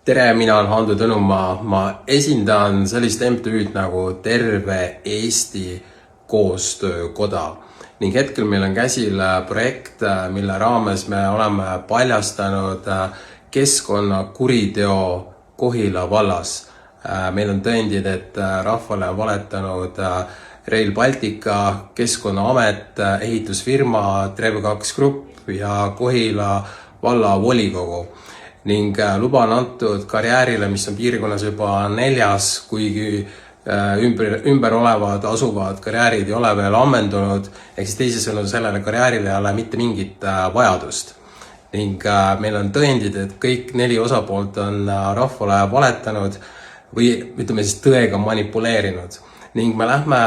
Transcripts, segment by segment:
Tere, mina olen Hando Tõnumaa, ma esindan sellist MTÜ-d nagu Terve Eesti Koostöökoda ning hetkel meil on käsil projekt, mille raames me oleme paljastanud keskkonnakuriteo Kohila vallas. Meil on tõendid, et rahvale on valetanud Rail Baltica, Keskkonnaamet, ehitusfirma Trev2 Grupp ja Kohila valla volikogu. Ning luba on antud karjäärile, mis on piirkonnas juba 4, kuigi ümber olevad asuvad karjäärid ei ole veel ammendunud, ehk siis teisisõnu sellele karjäärile ei ole mitte mingit vajadust. Ning meil on tõendid, et kõik 4 osapoolt on rahvale valetanud või ütleme siis tõega manipuleerinud. Ning me lähme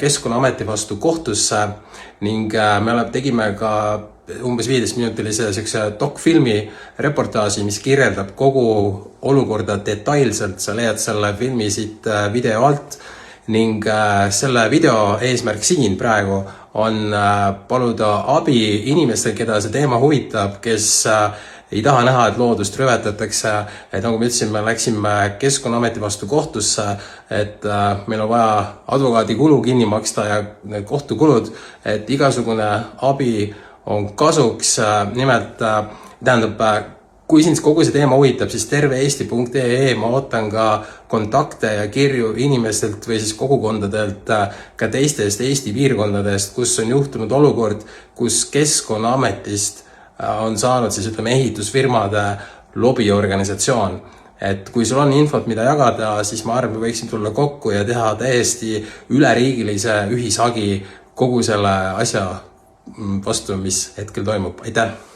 Keskkonnaameti vastu kohtusse ning me tegime ka umbes 15-minutilise dokfilmi reportaaži, mis kirjeldab kogu olukorda detailselt. Sa leiad selle filmi siit video alt ning selle video eesmärk siin praegu on paluda abi inimestel, keda see teema huvitab, kes ei taha näha, et loodust rüvetatakse. Nagu me ütlesin, me läksime Keskkonnaameti vastu kohtusse, et meil on vaja advokaadi kulu kinni maksta ja kohtukulud, et igasugune abi on kasuks. Nimelt tähendab, kui sind kogu see teema huvitab, siis terveeesti.ee ma ootan ka kontakte ja kirju inimestelt või siis kogukondadelt ka teistest Eesti piirkondadest, kus on juhtunud olukord, kus Keskkonnaametist on saanud siis ehitusfirmade lobiorganisatsioon. Et kui sul on infot, mida jagada, siis ma arvan, me võiksime tulla kokku ja teha täiesti üleriigilise ühishagi kogu selle asja vastu, mis hetkel toimub. Aitäh!